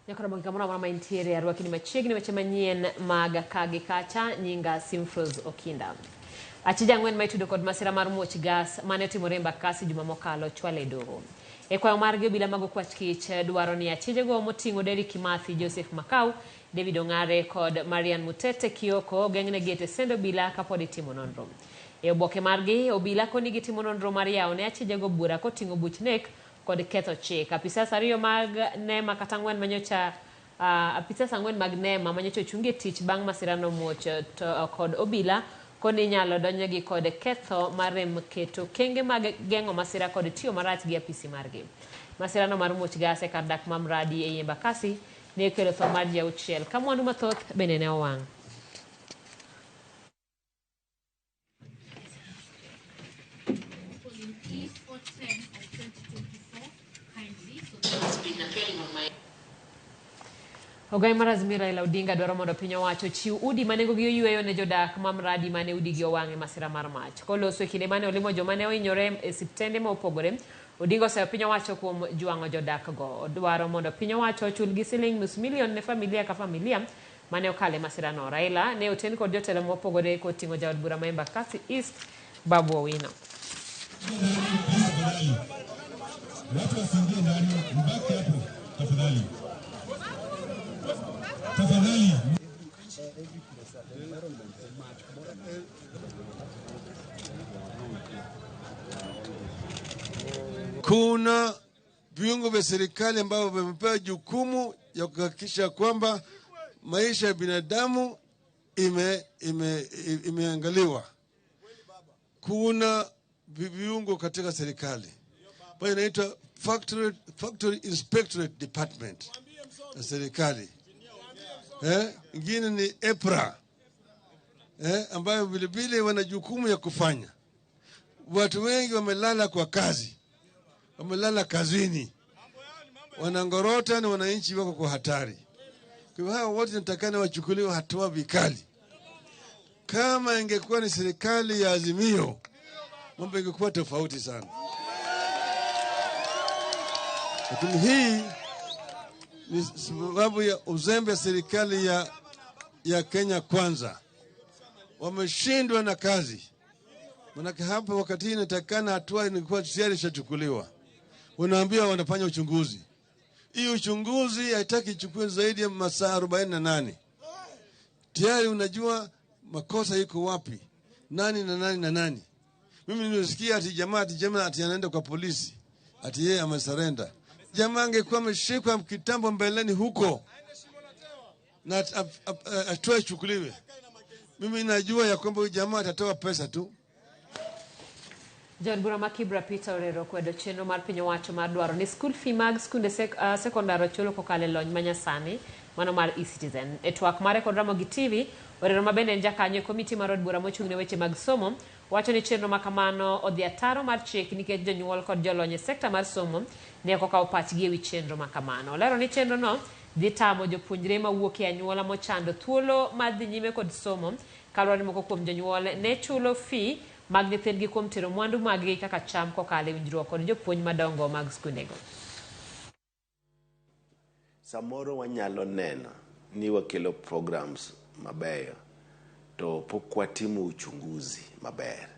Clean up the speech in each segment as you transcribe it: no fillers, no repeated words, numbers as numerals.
Ramogi kamora mama intiere arwaki ni machiegni weche manyien mag kagi kacha nyinga Simfros Okinda. Achija ngwen maitudo kod masira mar muoch gas mane timore Embakasi juma mokalo chwale doho. E kwayo margi obila mag okwach kich dwaro ni achije go moting'o Derrick Kimathi, Joseph Makau, David Ongare kod Marian Mutete Kioko gengne gete sendo obila kapod itimo nonro. E oboke margi obila koni gitimo nonro mar yawo ne achije go bura koting'o buch nek kod ketho chik. Apisas ariyo mag nema kata ngwen manyocha apisas ang'wen mag nema manyocha chungi tich bang' masirano muoch to kod obila koni nyalo donjogi kod ketho marem keto kenge mag geng'o masira kod tiyo marach gi apisi margi. Masirano mar muoch gas e kar dak mamradi e Embakasi ne kelo tho mar ji 6 ka mwandu mathoth bende ne owang'. Ogai mar Azimio Raila Odinga dwaro mondo piny owacho chiw udi manengogi oyueyo ne jodak mamradi mane udigi owang' e masira mar mach. Koloso e kinde mane olimo joma ne ohinyore e siptende ma opogore, Odinga oseyo piny owacho kuom jwang'o jodak go. Odwaro mondo piny owacho ochulgi siling $500,000 ne familia ka familia mane okale masirano. Raila ne oten kod jotelo mopogore koting'o jaod bura ma Embakasi East Babu Owino. Kuna viungo vya serikali ambavyo vimepewa jukumu ya kuhakikisha kwamba maisha ya binadamu imeangaliwa. Kuna viungo katika serikali ambayo inaitwa Factory Inspectorate Department ya serikali. Ingine ni EPRA ambayo vilevile wana jukumu ya kufanya. Watu wengi wamelala kwa kazi, wamelala kazini, wanangorota na wananchi wako kwa hatari. Kwa hivyo hao wote natakana wachukuliwe hatua vikali. Kama ingekuwa ni serikali ya Azimio, mambo ingekuwa tofauti sana. Lakini hii ni sababu ya uzembe ya serikali ya Kenya Kwanza. Wameshindwa na kazi. Manake hapa wakati hii inatakana hatua ilikuwa tayari ishachukuliwa. Wanaambia wanafanya uchunguzi. Hii uchunguzi haitaki ichukue zaidi ya masaa 48. Tayari unajua makosa iko wapi, nani na nani na nani. Mimi nilisikia ati jamaa anaenda kwa polisi, ati yeye amesurrender. Jamaa angekuwa ameshikwa kitambo mbeleni huko na atoe ichukuliwe. Mimi najua ya kwamba huyu jamaa atatoa pesa tu. Jaod bura ma Kibra Peter Orero kwedo chenro mar piny owacho mar dwaro ni school fee mag skunde sekondar chulo kokalo lony manyasani mano mar e-Citizen. E twak mare kod Ramogi TV, Orero ma bende en jakanyo e komiti mar od bura mochung' ne weche mag somo wacho ni chenro makamano odhi ataro mar chik nikech jonyuol kod jolony e sekta mar somo ne ok okawo pachgi e wi chenro makamano. Olero ni chenro no dhi tamo jopuonjre mawuok e anyuola mochando thuolo mar dhi nyime kod somo kaluwore ni moko kuom jonyuol ne chulo fee mag nyithindgi kuom tero mwandu maggi kaka cham kokalo e winjruok kod jopuonj madongo mag skundego. Samoro wanyalo neno ni wakelo programs mabeyo to pok watimo uchunguzi maber,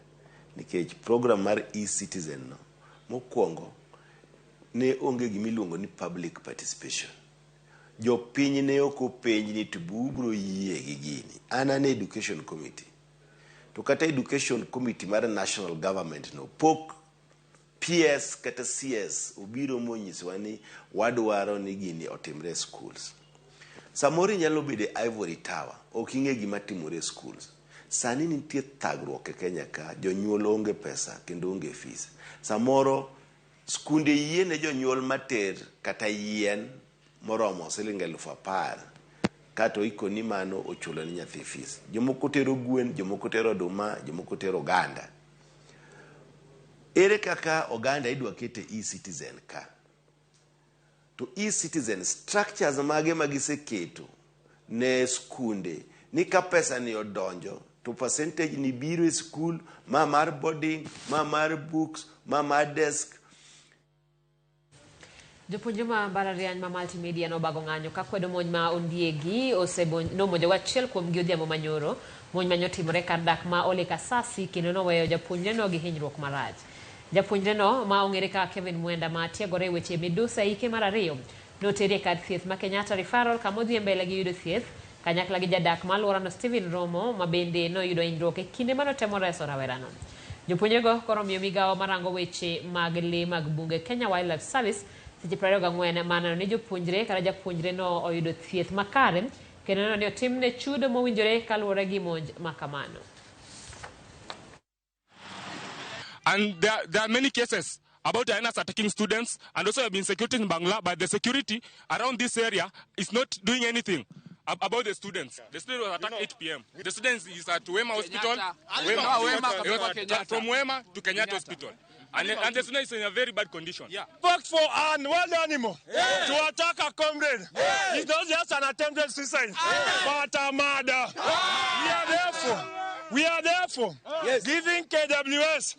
nikech program mar e-Citizen no mokwongo ne onge gimiluongo ni public participation. Jopiny ne ok openj ni to bubro yie gi gini. An education committee to kata education committee mar national government no pok PS kata CS obiro monyisowa ni wadwaro ni gini otimre schools. Samoro nyalo bede Ivory Tower, ok ing'e gima timore schools. Sani nitie thagruok e Kenya ka, jonyuol onge pesa kendo onge fees. Samoro skunde yie ne jonyuol mater kata yien moromo $10,000 kato ikoni mano ochulo ni nyathi fees. Jomoko tero gwen, jomoko tero oduma, jomoko tero oganda. Ere kaka oganda idwa kete e-Citizen ka? To e-Citizen structures mage magiseketo ne skunde ni ka pesa ni odonjo to percentage ni biro e school, ma mar boarding, ma mar books, ma mar desk. Jopuonjre ma mbalariany ma multimedia nobago ng'anyo ka kwedo monj ma ondiegi nomonjo achiel kuom gi odhiambo manyoro. Monj manyo timore kar dak ma Ole Kasasi kendo noweyo japuonjre no gi hinyruok marach. Japuonjre no ma ong'ere ka Kevin Mwenda ma tiegore weche midusa hike mar 2 notere kar thieth ma Kenyatta Referral kama odhi mbele gi yudo thieth kanyakla gi jadak ma alworano Stephen Romo ma bende noyudo hinyruok e kinde manotemo reso rawerano. Jopuonjrego koro miyo migawo marango weche mag lee mag bunge Kenya Wildlife Service seche 24 maneno ni jopuonjre kata japuonjre no oyudo thieth makare kendo neno ni otimne chudo mowinjore kaluwore gi monj makamano. And there are many cases about hyenas attacking students, and also have been security in Bangla, but the security around this area is not doing anything about the students. The student was attacked 8 p.m. The students is at Wema Hospital, from Wema to Kenyatta Hospital. And the student is in a very bad condition. Yeah. Fought for an wild animal to attack a comrade. It's not just an attempted suicide, but a murder. We are therefore giving KWS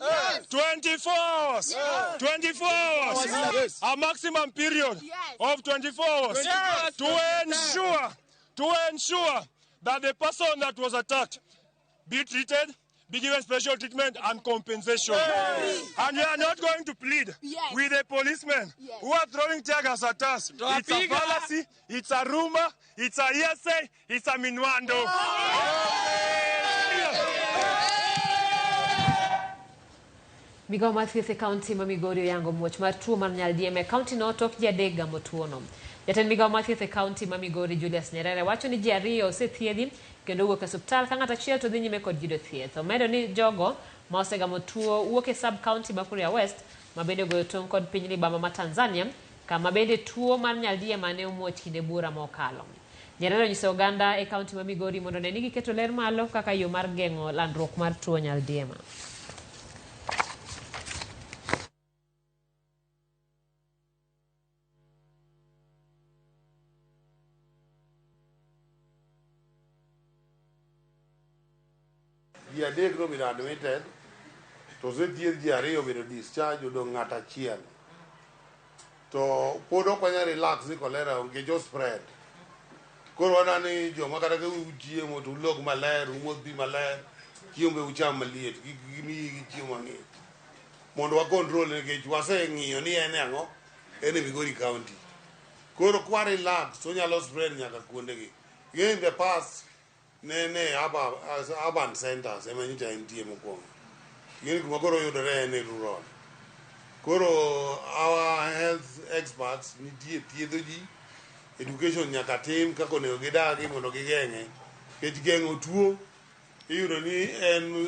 24 hours, 24 hours, a maximum period of 24 hours to ensure that the person that was attacked be treated, be given special treatment and compensation. And we are not going to plead with the policemen who are throwing tear gas at us. It's a fallacy, it's a rumor, it's a hearsay, it's a minuando. Migawo mar thieth e kaunti ma Migori oyango muoch mar tuo mar nyaldiema e kaunti no tok ji 3 gamo tuono. Jatend migawo mar thieth e kaunti ma Migori Julius Nyerere wacho ni ji 2 osethiedhi kendo wuok e osiptal ka ng'ato achiel to dhi nyime kod yudo thieth. Omedo ni jogo ma osegamo tuo wuok e sub county ma Kuria West ma bende goyo tong' kod piny libamba ma Tanzania kama bende tuo mar nyaldiema ne omuoch kinde bura mokalo. Nyerere onyiso oganda e kaunti ma Migori mondo ne ni giketo ler malo kaka yo mar geng'o landruok mar tuo nyaldiema. Ji 3 nobedo admitted, to osethiedh ji 2 obedo discharge, odong' ng'at achiel. To pod ok wanyal relax ni kolera nikech ospread. Koro waneno ni joma kata ka uchiemo to ulog maler, umodh pi maler, chiemo be ucham maliet, gimiyi gi chiemo mang'ich. Mondo wa control nikech waseng'iyo ni en ang'o, en e Migori County. Koro kwa relax, onyalo spread nyaka kuondegi. In the past, urban centers ema nyicha nitie mokwongo. Gini kuma koro yudore en e rural. Koro our health experts nitie thiedho ji, education nyaka tim kaka onego gidagi mondo gigeng'e. Nikech geng'o tuo iyudo ni en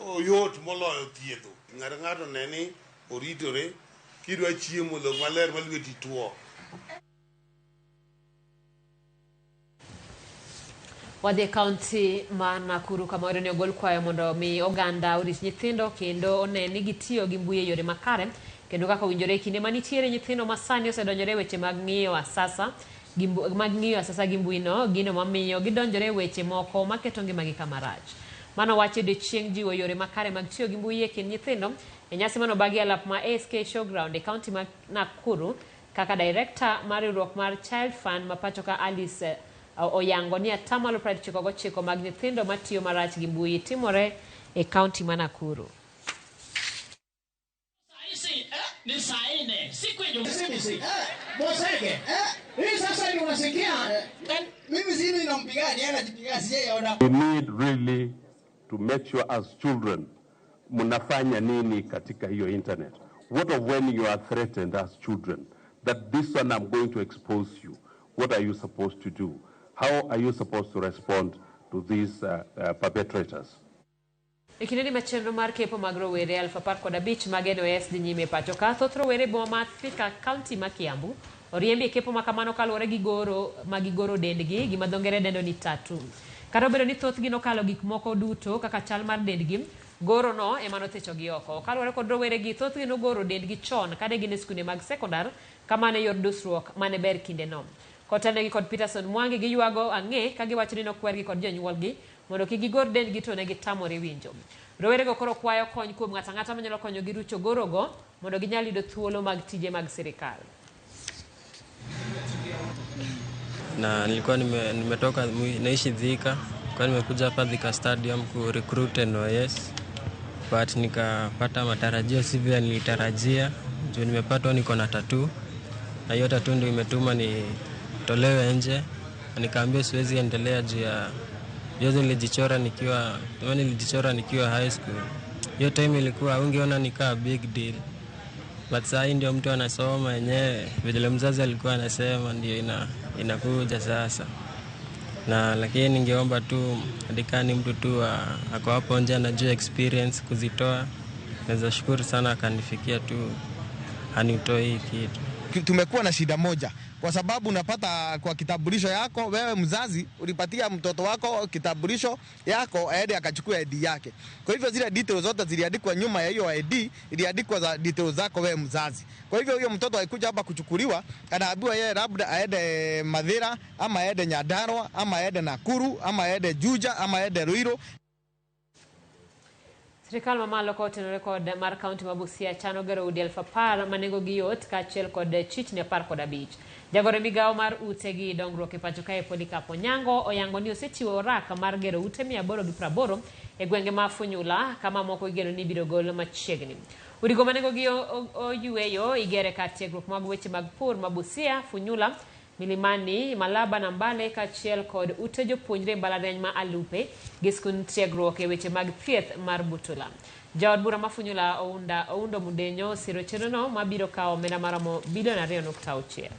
oyot moloyo thiedho. Ng'ato ne ni oritore, kidwa chiemo log maler ma lweti tuo. Wadhi kaunti ma Nakuru kama oyudo ni ogol kwayo mondo mi oganda orit nyithindo kendo one ni gitiyo gi mbui e yore makare kendo kaka owinjore kinde manitiere nyithindo ma sani osedonjore weche mag ng'iyo asasa gi mbui no gino mamiyo gidonjore weche moko maketo ngimagi kama rach. Mano wacho odiechieng' jiwo yore makare mag tiyo gi mbui e kind nyithindo e nyasi manobagi alap ma ASK Showground e kaunti ma Nakuru kaka director mar riwruok mar Child Fund ma pacho ka Alice oyango ni 99% mag nyithindo matiyo marach gi mbui timore e kaunti ma Nakuru. Ni saa 4 siku ya Boseke hii sasa ni unasikia mimi sisi nampiga ni anajipiga sijaona. We need really to make sure as children mnafanya nini katika hiyo internet. What of when you are threatened as children that this one I'm going to expose you, what are you supposed to do? How are you supposed to respond to these perpetrators? Ikineni machenro mar kepo mag rowere 15,000 mag NOS dhi nyime pacho ka thoth rowere boma Thika County ma Kiambu oriembi e kepo makamano kaluwore gi goro dendgi gima dho ngere dendo ni tattoo. Kata obedo ni thoth gino kalo gik moko duto kaka chal mar dendgi, goro no ema nothecho gi oko. Kaluwore kod rowere gi thoth gino goro dendgi chon kade gin e skunde mag sekondar kamane yor dusruok mane ber kinde no. Kotanegi kod Peterson Mwangi giywago ang'e ka giwacho ni nokwergi kod jonyuolgi mondo kik gigor dendgi to ne gitamore winjo. Rowerego koro kwayo kony kuom ng'ata ng'ata manyalo konyo gi rucho gorogo mondo ginyal yudo thuolo mag tije mag sirikal. na nilikuwa nimetoka naishi Thika, kwa nimekuja hapa Thika Stadium ku recruit NYS, but nikapata matarajio sivyo nilitarajia. Juu nimepata niko na tattoo, na hiyo tattoo ndio imetuma nitolewe nje. Nikaambia siwezi endelea juu ya yote nilijichora nikiwa high school. Hiyo time ilikuwa ungeona nikaa big deal. But sasa ndio mtu anasoma yenyewe, vile mzazi alikuwa anasema ndio inakuja sasa. Na lakini ningeomba tu adikani mtu tu ako hapo nje anajua experience kuzitoa. Naweza shukuru sana akanifikia tu anitoe hii kitu. Tumekuwa na shida moja kwa sababu unapata kwa kitambulisho yako wewe mzazi ulipatia mtoto wako kitambulisho yako aende akachukua ID yake. Kwa hivyo zile details zote ziliandikwa nyuma ya hiyo ID, iliandikwa za details zako wewe mzazi. Kwa hivyo huyo mtoto alikuja hapa kuchukuliwa, anaambiwa yeye labda aende Mathira ama aende Nyandarua ama aende Nakuru ama aende Juja ama aende Ruiru. Sirikal mamalo ko tenore kod mar county mabusia chano gero udi 10,000 manengo giyot kaachiel kod chich ne 15. Jagore migao mar ute gi dongruok e pacho kae Polycarp Onyango oyango ni osechiwo oraka mar gero ute 880 e gwenge ma Funyula kama moko igeno ni biro gol machiegni. Udigo manengo gi oyueyo igere ka tiegruok mag weche mag pur mabusia Funyula Milimani, Malaba na Mbale kaachiel kod ute jopuonjre mbalariany ma Alupe gi skund tiegruok e weche mag thieth mar Butula. Jaod bura ma Funyula oundo mudenyo siro chenrono mabiro kawo omenda maromo bilion 2.6.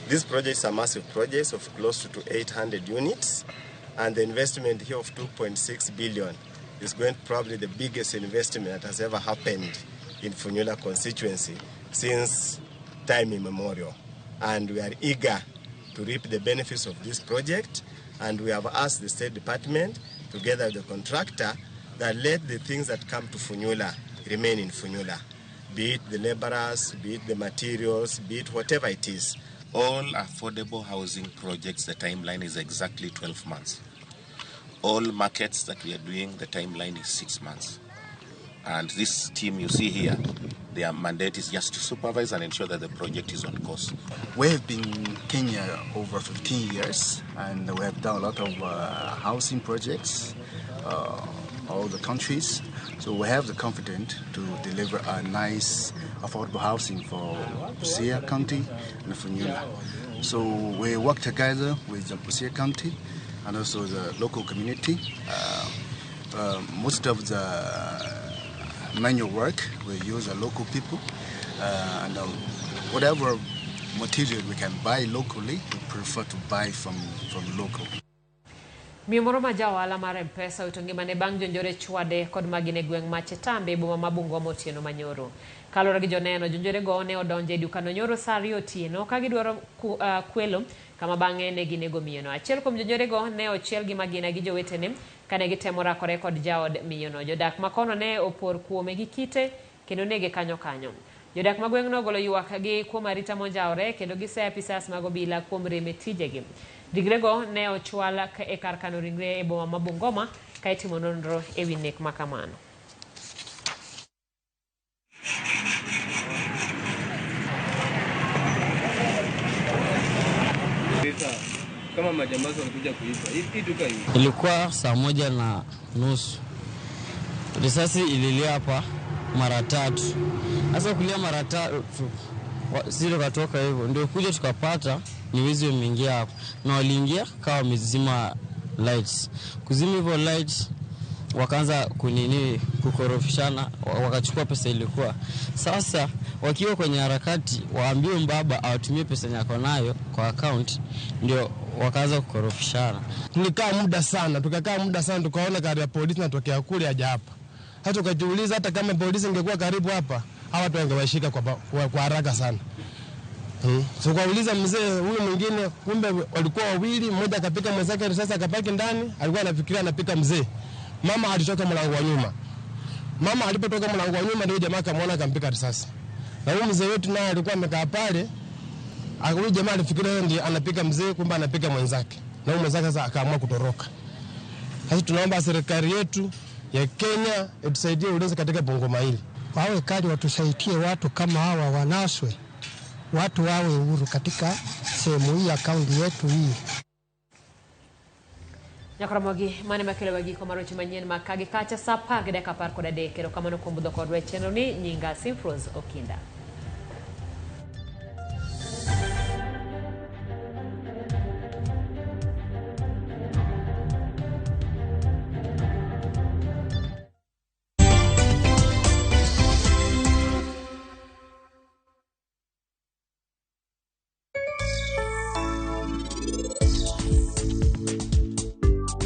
These projects are massive projects of close to 800 units, and the investment here of 2.6 billion is going to probably the biggest investment that has ever happened in Funyula constituency since time immemorial. And we are eager to reap the benefits of this project, and we have asked the State Department, together with the contractor, that let the things that come to Funyula remain in Funyula. Be it the laborers, be it the materials, be it whatever it is. All affordable housing projects, the timeline is exactly 12 months. All markets that we are doing, the timeline is 6 months. And this team you see here, their mandate is just to supervise and ensure that the project is on course. We have been in Kenya over 15 years, and we have done a lot of housing projects, all the countries. So we have the confidence to deliver a nice, affordable housing for Busia County and Funyula. So we work together with the Busia County and also the local community. Most of the manual work we use local people, and whatever material we can buy locally, we prefer to buy from local. Miomoro majawala mar M-Pesa utongimane bang' jonjore chwade kod magine gweng' Machetambe boma mabungo motieno manyoro. Kalora gi joneno jonjore go ne odonje dukano nyoro sari otieno ka gidwaro kwelo kama bang'e ne ginego miyono. Achiel kuom jonjore go ne ochiel gi magina gi jowetene kane gitemo rakore kod jaod miyono. Jodak makono ne opor kuome gi kite kendo nege kanyo. Jodak magweng'no golo ywak gi kuom arita monjawre kendo giseyo apisas mag obila kuom reme tijegi. Digrego ne ochwal e kar kano ringre e boma ma Bungoma ka itimo nonro e wi nek makamano. Kama majambazi wanakuja kuiba. Hii duka hii. Ilikuwa 1:30. Risasi ililia hapa mara 3. Sasa kulia mara 3 sisi tukatoka hivyo. Ndio kuja tukapata ni wizi wameingia hapa. Na waliingia kawa wamezima lights. Kuzima hivyo lights wakaanza kukorofishana, wakachukua pesa ilikuwa. Sasa wakiwa kwenye harakati waambie mbaba awatumie pesa yako nayo kwa account, ndio wakaanza kukorofishana. Tukakaa muda sana tukaona gari ya polisi natokea kule haja hapa. Hata tukajiuliza hata kama polisi ingekuwa karibu hapa, hawa watu wangewashika kwa haraka sana. So kauliza mzee huyu mwingine, kumbe walikuwa wawili, mmoja akapika mwenzake risasi akapaki ndani, alikuwa anafikiria anapika mzee. Mama alitoka mlango wa nyuma. Mama alipotoka mlango wa nyuma ndio jamaa akamwona akampika risasi. Na huyu mzee wetu naye alikuwa amekaa pale. Huyu jamaa alifikiria ndiye anapika mzee, kumbe anapika mwenzake. Na huyu mwenzake sasa akaamua kutoroka. Sasa tunaomba serikali yetu ya Kenya itusaidie ulinzi katika Bungoma hili. wawe kali, watusaidie watu kama hawa wanaswe, watu wawe uhuru katika sehemu hii ya kaunti yetu hii. Ramogi mane makelo wagi ko maroche manyien makagi kacha sa pagde kapar koda de kero kamano kombudo kodwe channel ni nyinga Simfros Okinda.